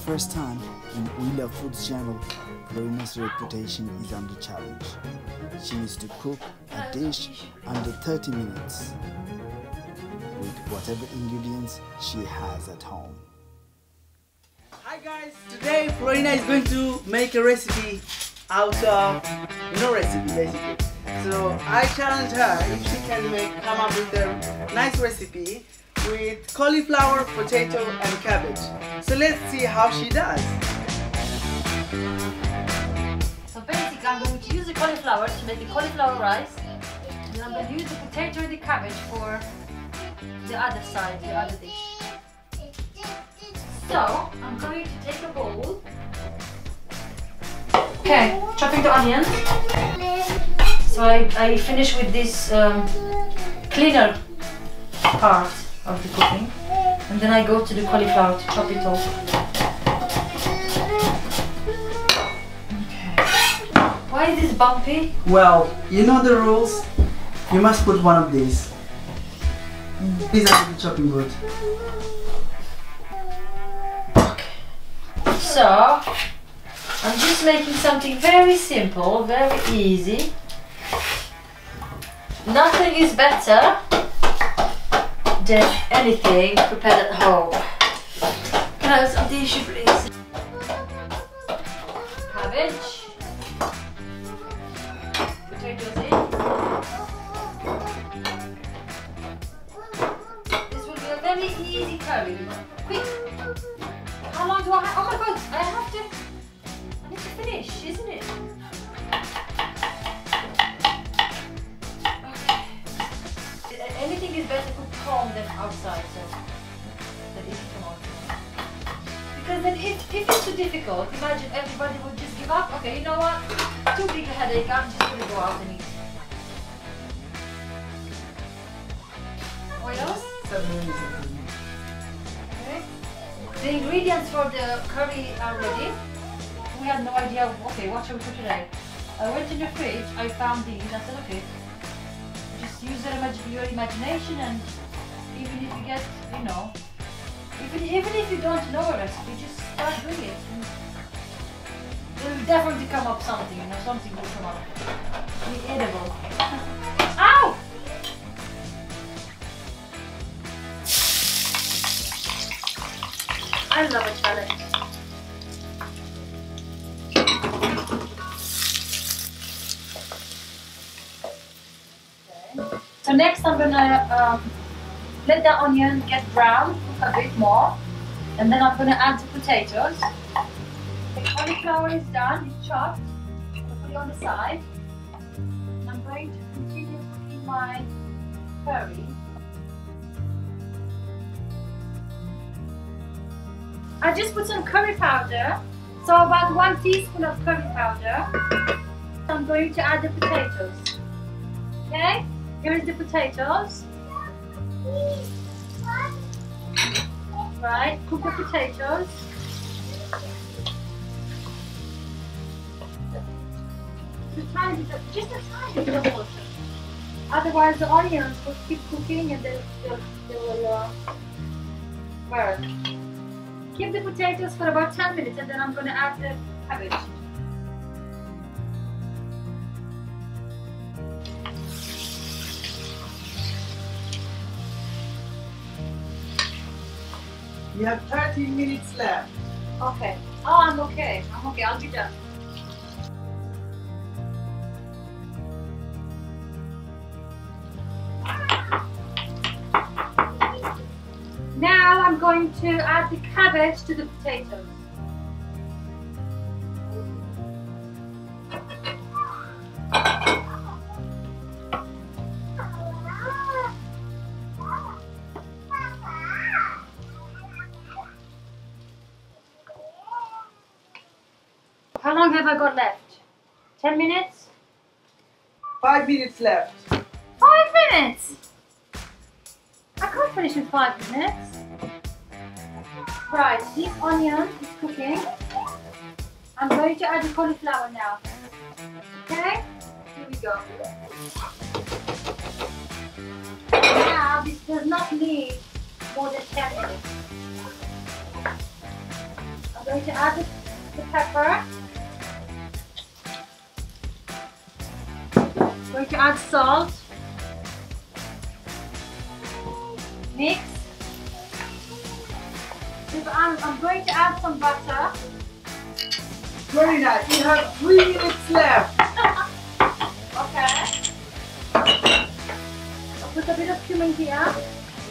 first time in We Love Foods channel, Florina's reputation is under challenge. She needs to cook a dish under 30 minutes with whatever ingredients she has at home. Hi guys, today Florina is going to make a recipe out of no recipe basically. So I challenge her if she can come up with a nice recipe with cauliflower, potato and cabbage. So let's see how she does. So basically I'm going to use the cauliflower to make the cauliflower rice, and I'm going to use the potato and the cabbage for the other side, the other dish. So I'm going to take a bowl. Okay, chopping the onions. So I finish with this cleaner part of the cooking, and then I go to the cauliflower to chop it off. Okay. Why is this bumpy? Well, you know the rules. You must put one of these. These are the chopping board. So I'm just making something very simple, very easy. Nothing is better than anything prepared at home. Can I have some tissue, please? Cabbage. Potatoes in. This will be a very easy curry. Quick. How long do I have? Oh my god, I need to finish, isn't it? Okay. Anything is better cooked home than outside, so that is come out. Because then if it's too difficult, imagine everybody would just give up. Okay, you know what? Too big a headache, I'm just gonna go out and eat. Oil? 7 minutes. Okay. The ingredients for the curry are ready. We had no idea, okay, what shall we cook today? I went in the fridge, I found these, I said, okay, just use your imagination, and even if you get, you know, even if you don't know a recipe, just start doing it. There will definitely come up something, you know, something will come up. Be edible. Ow! I love a challenge. Okay. So next I'm gonna let the onion get brown, cook a bit more, and then I'm gonna add the potatoes. The cauliflower is done, it's chopped. I'm gonna put it on the side. And I'm going to continue cooking my curry. I just put some curry powder, so about 1 teaspoon of curry powder. I'm going to add the potatoes. Okay, here's the potatoes. Right, cook the potatoes. Just a tiny bit of water. Otherwise the onions will keep cooking and they will burn. Keep the potatoes for about 10 minutes, and then I'm going to add the cabbage. You have 30 minutes left. Okay. Oh, I'm okay. I'll be done. Now I'm going to add the cabbage to the potatoes. How long have I got left? 10 minutes? 5 minutes left. 5 minutes? I can't finish in 5 minutes. Right, this onion is cooking. I'm going to add the cauliflower now. Okay? Here we go. Now, this does not need more than 10 minutes. I'm Going to add the pepper. Going to add salt. Mix. I'm going to add some butter. Very nice. You have 3 minutes left. Okay. I'll put a bit of cumin here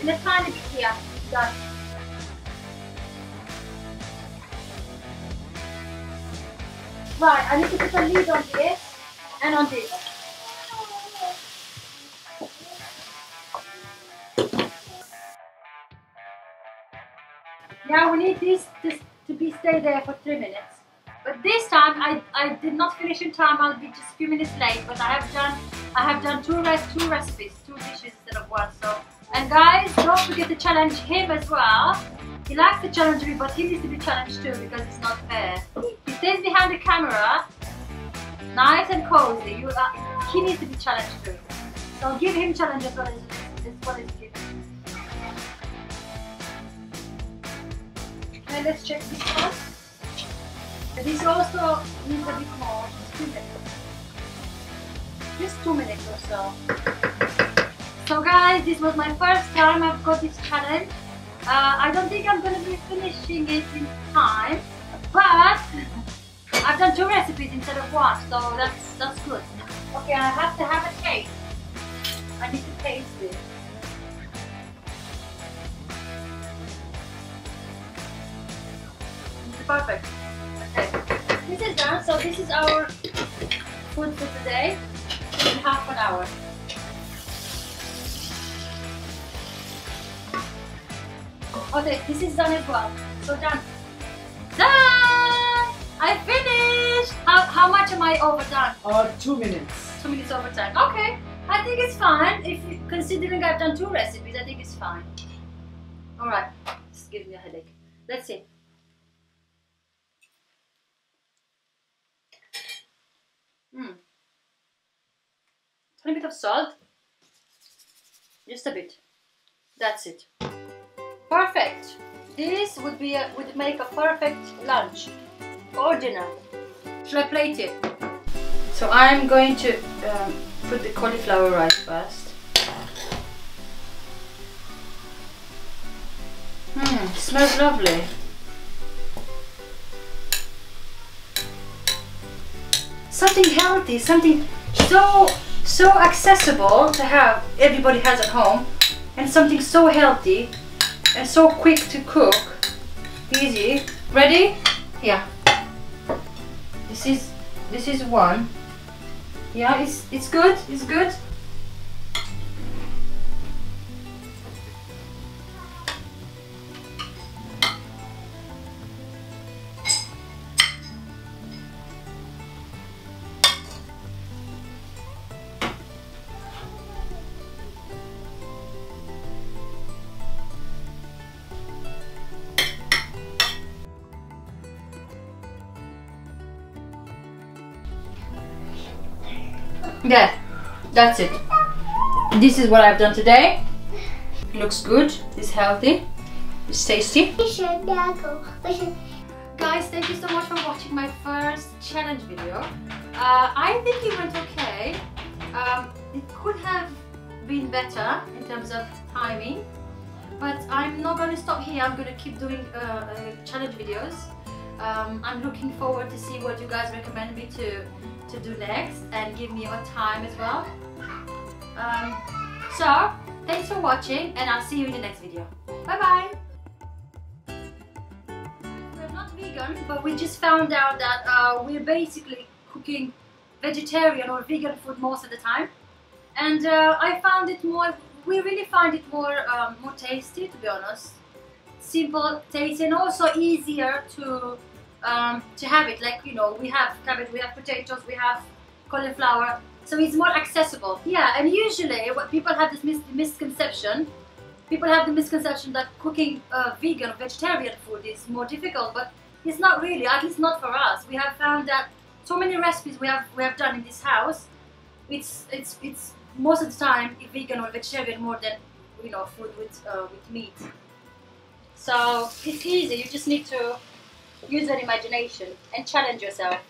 and a tiny bit here. Done. Right, I need to put a lid on this and on this. Now we need this to stay there for 3 minutes. But this time I did not finish in time. I'll be just a few minutes late. But I have done two recipes, 2 dishes instead of 1. So, and guys, don't forget to challenge him as well. He likes to challenge me, but he needs to be challenged too because it's not fair. He stays behind the camera, nice and cozy. He needs to be challenged too. So give him challenge as well as given. Okay, let's check this one. This also needs a bit more, just 2 minutes. Just 2 minutes or so. So guys, this was my first time I've got this challenge. I don't think I'm going to be finishing it in time, but I've done 2 recipes instead of 1, so that's good. Okay, I have to have a taste. I need to taste it. It's perfect. Okay, this is done. So this is our food for today. In half an hour. Okay, this is done as well. So done. Done! I finished! How much am I overdone? 2 minutes. 2 minutes overtime. Okay, I think it's fine. Considering I've done 2 recipes, I think it's fine. Alright, this gives me a headache. Let's see. A bit of salt. Just a bit. That's it. Perfect. This would make a perfect lunch or dinner. Should I plate it? So I'm going to put the cauliflower rice first. Smells lovely. Something healthy, something so accessible to have, everybody has at home, and something so healthy and so quick to cook. Easy. Ready? Yeah. This is one. Yeah, it's good. It's good. Yeah, that's it. This is what I've done today. It looks good, it's healthy, it's tasty. Guys, thank you so much for watching my first challenge video. I think it went okay. It could have been better in terms of timing, but I'm not going to stop here. I'm going to keep doing challenge videos. I'm looking forward to see what you guys recommend me to do next, and give me your time as well. So thanks for watching, and I'll see you in the next video. Bye bye. We're not vegan, but we just found out that we're basically cooking vegetarian or vegan food most of the time, and I found it we really find it more tasty, to be honest. Simple, tasty, and also easier to have it. Like, you know, we have cabbage, we have potatoes, we have cauliflower, so it's more accessible. Yeah, and usually what people have this misconception. People have the misconception that cooking vegan or vegetarian food is more difficult, but it's not really. At least not for us. We have found that so many recipes we have done in this house, it's most of the time vegan or vegetarian more than, you know, food with meat. So it's easy. You just need to use your imagination, and challenge yourself.